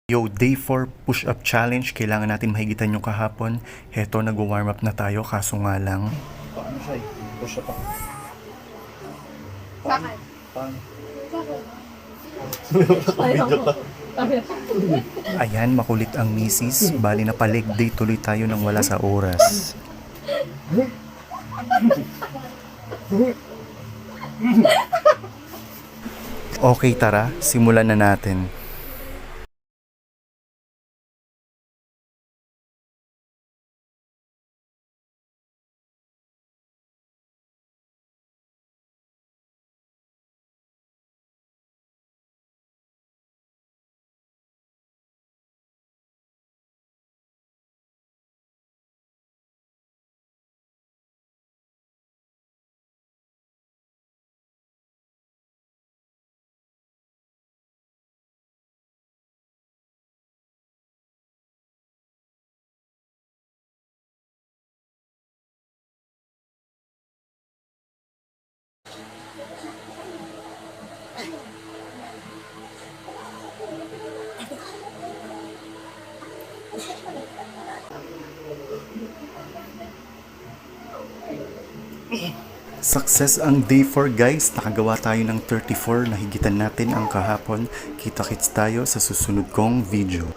Yo, day 4 push-up challenge. Kailangan natin mahigitan yung kahapon. Heto, nag-warm up na tayo, kaso nga lang. Paano siya eh? Push up ako. Bakit? Paano? Ayan, makulit ang misis. Bali na pa-leg day, tuloy tayo nang wala sa oras. Okay, tara, simulan na natin. Success ang day 4 guys. Nakagawa tayo ng 34. Nahigitan natin ang kahapon. Kita-kits tayo sa susunod kong video.